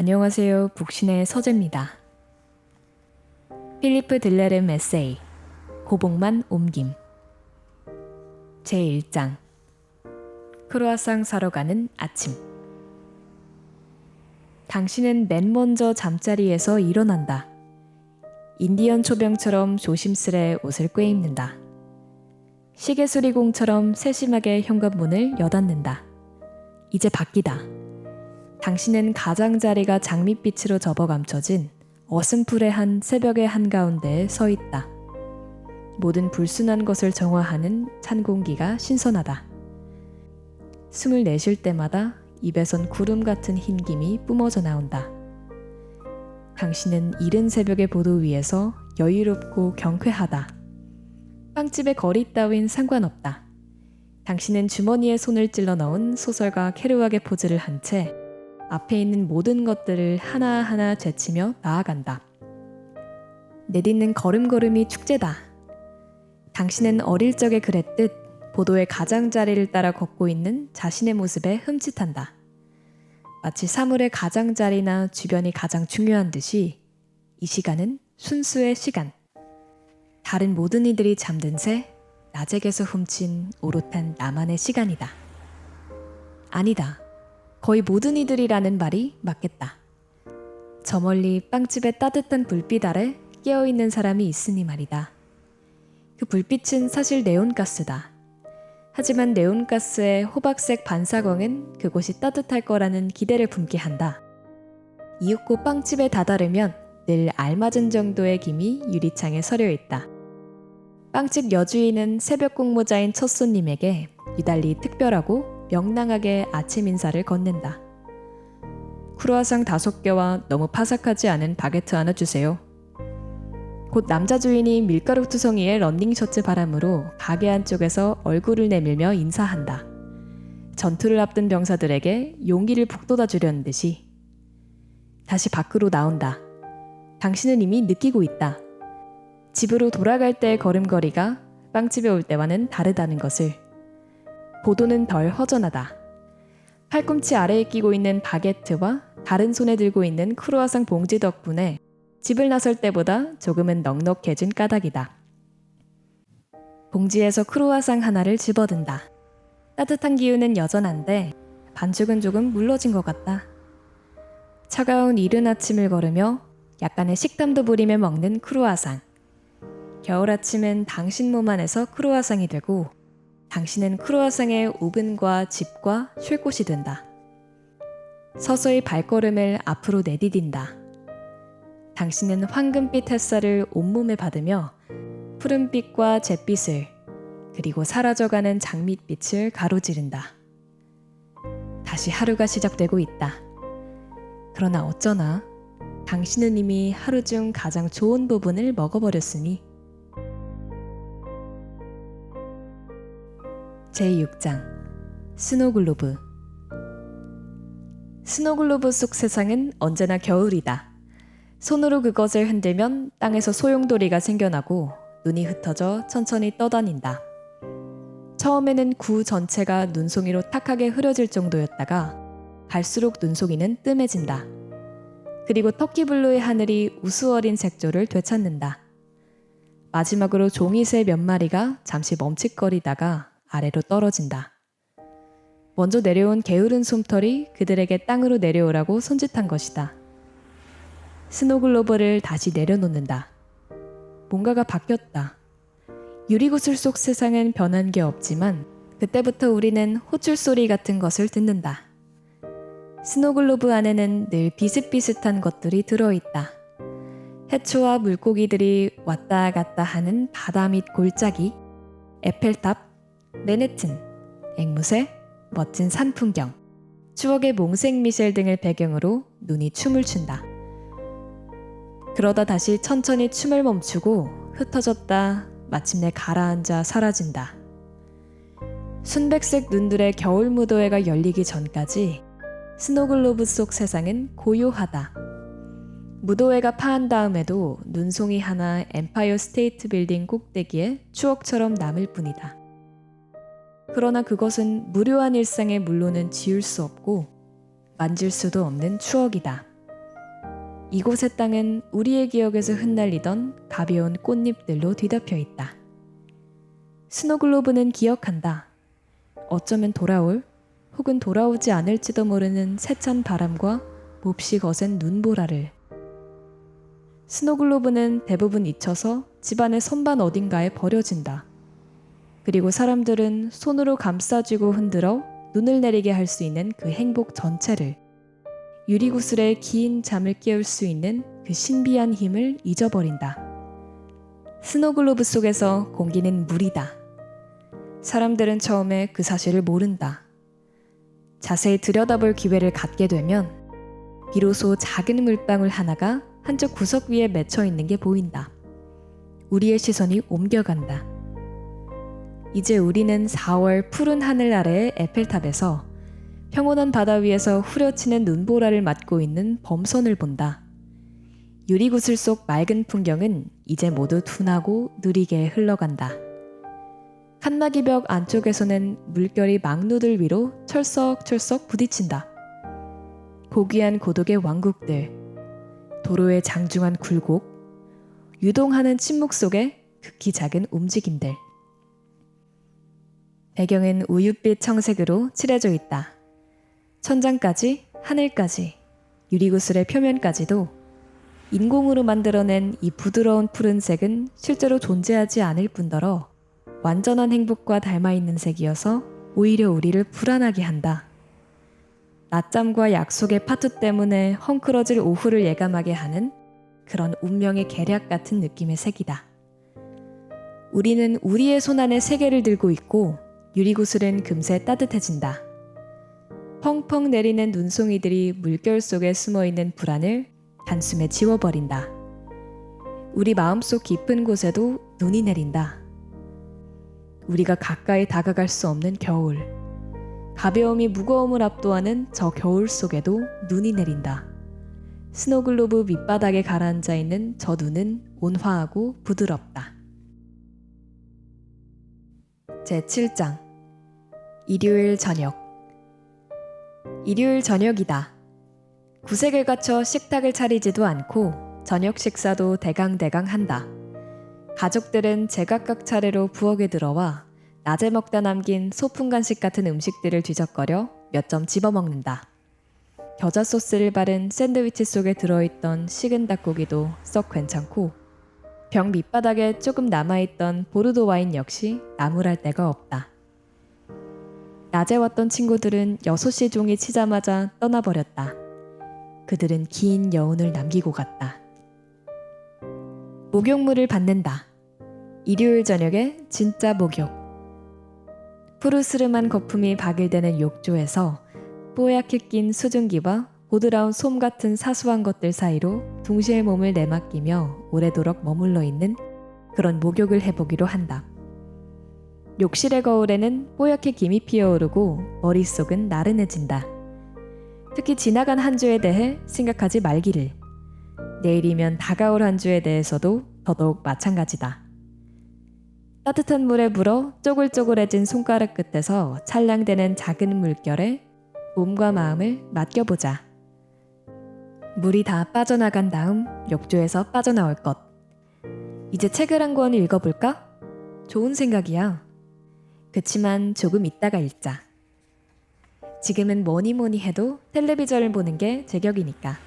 안녕하세요. 북신의 서재입니다. 필리프 들레름 에세이 고복만 옮김 제1장 크루아상 사러 가는 아침. 당신은 맨 먼저 잠자리에서 일어난다. 인디언 초병처럼 조심스레 옷을 꿰입는다. 시계수리공처럼 세심하게 현관문을 여닫는다. 이제 밖이다. 당신은 가장자리가 장밋빛으로 접어감춰진 어슴푸레한 새벽의 한가운데에 서 있다. 모든 불순한 것을 정화하는 찬 공기가 신선하다. 숨을 내쉴 때마다 입에선 구름 같은 흰김이 뿜어져 나온다. 당신은 이른 새벽의 보도 위에서 여유롭고 경쾌하다. 빵집의 거리 따윈 상관없다. 당신은 주머니에 손을 찔러 넣은 소설가 케루악의 포즈를 한 채 앞에 있는 모든 것들을 하나하나 제치며 나아간다. 내딛는 걸음걸음이 축제다. 당신은 어릴 적에 그랬듯 보도의 가장자리를 따라 걷고 있는 자신의 모습에 흠칫한다. 마치 사물의 가장자리나 주변이 가장 중요한 듯이 이 시간은 순수의 시간. 다른 모든 이들이 잠든 새 나잭에서 훔친 오롯한 나만의 시간이다. 아니다. 거의 모든 이들이라는 말이 맞겠다. 저 멀리 빵집의 따뜻한 불빛 아래 깨어있는 사람이 있으니 말이다. 그 불빛은 사실 네온가스다. 하지만 네온가스의 호박색 반사광은 그곳이 따뜻할 거라는 기대를 품게 한다. 이윽고 빵집에 다다르면 늘 알맞은 정도의 김이 유리창에 서려 있다. 빵집 여주인은 새벽 공모자인 첫 손님에게 유달리 특별하고 명랑하게 아침 인사를 건넨다. 크루아상 5개와 너무 파삭하지 않은 바게트 하나 주세요. 곧 남자 주인이 밀가루 투성이의 러닝 셔츠 바람으로 가게 안쪽에서 얼굴을 내밀며 인사한다. 전투를 앞둔 병사들에게 용기를 북돋아 주려는 듯이. 다시 밖으로 나온다. 당신은 이미 느끼고 있다. 집으로 돌아갈 때의 걸음걸이가 빵집에 올 때와는 다르다는 것을. 보도는 덜 허전하다. 팔꿈치 아래에 끼고 있는 바게트와 다른 손에 들고 있는 크루아상 봉지 덕분에 집을 나설 때보다 조금은 넉넉해진 까닭이다. 봉지에서 크루아상 하나를 집어든다. 따뜻한 기운은 여전한데 반죽은 조금 물러진 것 같다. 차가운 이른 아침을 걸으며 약간의 식탐도 부리며 먹는 크루아상. 겨울 아침은 당신 몸 안에서 크루아상이 되고 당신은 크루아상의 오븐과 집과 쉴 곳이 된다. 서서히 발걸음을 앞으로 내디딘다. 당신은 황금빛 햇살을 온몸에 받으며 푸른빛과 잿빛을 그리고 사라져가는 장밋빛을 가로지른다. 다시 하루가 시작되고 있다. 그러나 어쩌나 당신은 이미 하루 중 가장 좋은 부분을 먹어버렸으니. 제6장 스노글로브. 스노글로브 속 세상은 언제나 겨울이다. 손으로 그것을 흔들면 땅에서 소용돌이가 생겨나고 눈이 흩어져 천천히 떠다닌다. 처음에는 구 전체가 눈송이로 탁하게 흐려질 정도였다가 갈수록 눈송이는 뜸해진다. 그리고 터키블루의 하늘이 우수어린 색조를 되찾는다. 마지막으로 종이새 몇 마리가 잠시 멈칫거리다가 아래로 떨어진다. 먼저 내려온 게으른 솜털이 그들에게 땅으로 내려오라고 손짓한 것이다. 스노글로브를 다시 내려놓는다. 뭔가가 바뀌었다. 유리구슬 속 세상은 변한 게 없지만 그때부터 우리는 호출 소리 같은 것을 듣는다. 스노글로브 안에는 늘 비슷비슷한 것들이 들어있다. 해초와 물고기들이 왔다 갔다 하는 바다 밑 골짜기, 에펠탑, 맨해튼, 앵무새, 멋진 산 풍경, 추억의 몽생미셸 등을 배경으로 눈이 춤을 춘다. 그러다 다시 천천히 춤을 멈추고 흩어졌다 마침내 가라앉아 사라진다. 순백색 눈들의 겨울 무도회가 열리기 전까지 스노글로브 속 세상은 고요하다. 무도회가 파한 다음에도 눈송이 하나 엠파이어 스테이트 빌딩 꼭대기에 추억처럼 남을 뿐이다. 그러나 그것은 무료한 일상의 물로는 지울 수 없고 만질 수도 없는 추억이다. 이곳의 땅은 우리의 기억에서 흩날리던 가벼운 꽃잎들로 뒤덮여 있다. 스노글로브는 기억한다. 어쩌면 돌아올 혹은 돌아오지 않을지도 모르는 세찬 바람과 몹시 거센 눈보라를. 스노글로브는 대부분 잊혀서 집안의 선반 어딘가에 버려진다. 그리고 사람들은 손으로 감싸쥐고 흔들어 눈을 내리게 할 수 있는 그 행복 전체를, 유리구슬에 긴 잠을 깨울 수 있는 그 신비한 힘을 잊어버린다. 스노글로브 속에서 공기는 물이다. 사람들은 처음에 그 사실을 모른다. 자세히 들여다볼 기회를 갖게 되면 비로소 작은 물방울 하나가 한쪽 구석 위에 맺혀 있는 게 보인다. 우리의 시선이 옮겨간다. 이제 우리는 4월 푸른 하늘 아래의 에펠탑에서 평온한 바다 위에서 후려치는 눈보라를 맞고 있는 범선을 본다. 유리구슬 속 맑은 풍경은 이제 모두 둔하고 느리게 흘러간다. 칸막이 벽 안쪽에서는 물결이 망루들 위로 철썩철썩 부딪힌다. 고귀한 고독의 왕국들, 도로의 장중한 굴곡, 유동하는 침묵 속에 극히 작은 움직임들. 배경은 우윳빛 청색으로 칠해져 있다. 천장까지, 하늘까지, 유리구슬의 표면까지도 인공으로 만들어낸 이 부드러운 푸른색은 실제로 존재하지 않을 뿐더러 완전한 행복과 닮아있는 색이어서 오히려 우리를 불안하게 한다. 낮잠과 약속의 파투 때문에 헝클어질 오후를 예감하게 하는 그런 운명의 계략 같은 느낌의 색이다. 우리는 우리의 손안에 세계를 들고 있고 유리구슬은 금세 따뜻해진다. 펑펑 내리는 눈송이들이 물결 속에 숨어있는 불안을 단숨에 지워버린다. 우리 마음속 깊은 곳에도 눈이 내린다. 우리가 가까이 다가갈 수 없는 겨울, 가벼움이 무거움을 압도하는 저 겨울 속에도 눈이 내린다. 스노글로브 밑바닥에 가라앉아 있는 저 눈은 온화하고 부드럽다. 제7장 일요일 저녁. 일요일 저녁이다. 구색을 갖춰 식탁을 차리지도 않고 저녁 식사도 대강대강 한다. 가족들은 제각각 차례로 부엌에 들어와 낮에 먹다 남긴 소풍 간식 같은 음식들을 뒤적거려 몇 점 집어먹는다. 겨자 소스를 바른 샌드위치 속에 들어있던 식은 닭고기도 썩 괜찮고 벽 밑바닥에 조금 남아있던 보르도 와인 역시 나무랄 데가 없다. 낮에 왔던 친구들은 6시 종이 치자마자 떠나버렸다. 그들은 긴 여운을 남기고 갔다. 목욕물을 받는다. 일요일 저녁에 진짜 목욕. 푸르스름한 거품이 바글대는 욕조에서 뽀얗게 낀 수증기와 보드라운 솜 같은 사소한 것들 사이로 둥실 몸을 내맡기며 오래도록 머물러 있는 그런 목욕을 해보기로 한다. 욕실의 거울에는 뽀얗게 김이 피어오르고 머릿속은 나른해진다. 특히 지나간 한 주에 대해 생각하지 말기를. 내일이면 다가올 한 주에 대해서도 더더욱 마찬가지다. 따뜻한 물에 불어 쪼글쪼글해진 손가락 끝에서 찰랑대는 작은 물결에 몸과 마음을 맡겨보자. 물이 다 빠져나간 다음 욕조에서 빠져나올 것. 이제 책을 한 권 읽어볼까? 좋은 생각이야. 그치만 조금 있다가 읽자. 지금은 뭐니 해도 텔레비전을 보는 게 제격이니까.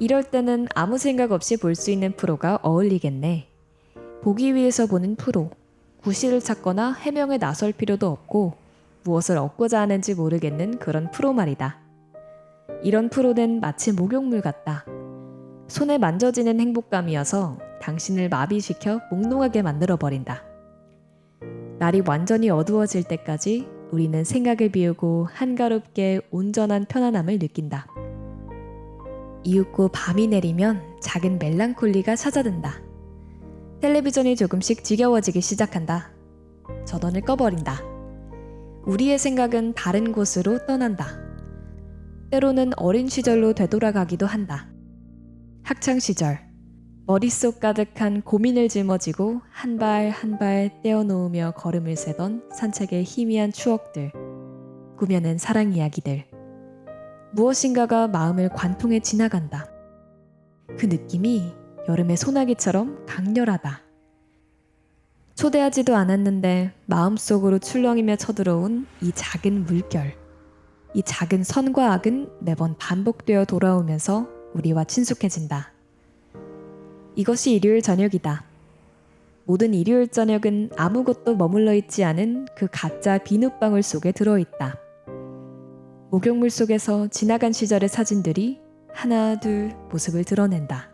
이럴 때는 아무 생각 없이 볼 수 있는 프로가 어울리겠네. 보기 위해서 보는 프로, 구실을 찾거나 해명에 나설 필요도 없고 무엇을 얻고자 하는지 모르겠는 그런 프로 말이다. 이런 프로는 마치 목욕물 같다. 손에 만져지는 행복감이어서 당신을 마비시켜 몽롱하게 만들어버린다. 날이 완전히 어두워질 때까지 우리는 생각을 비우고 한가롭게 온전한 편안함을 느낀다. 이윽고 밤이 내리면 작은 멜랑콜리가 찾아든다. 텔레비전이 조금씩 지겨워지기 시작한다. 전원을 꺼버린다. 우리의 생각은 다른 곳으로 떠난다. 때로는 어린 시절로 되돌아가기도 한다. 학창시절, 머릿속 가득한 고민을 짊어지고 한 발 한 발 떼어놓으며 걸음을 세던 산책의 희미한 추억들, 꾸며낸 사랑 이야기들. 무엇인가가 마음을 관통해 지나간다. 그 느낌이 여름의 소나기처럼 강렬하다. 초대하지도 않았는데 마음속으로 출렁이며 쳐들어온 이 작은 물결. 이 작은 선과 악은 매번 반복되어 돌아오면서 우리와 친숙해진다. 이것이 일요일 저녁이다. 모든 일요일 저녁은 아무것도 머물러 있지 않은 그 가짜 비눗방울 속에 들어있다. 목욕물 속에서 지나간 시절의 사진들이 하나 둘 모습을 드러낸다.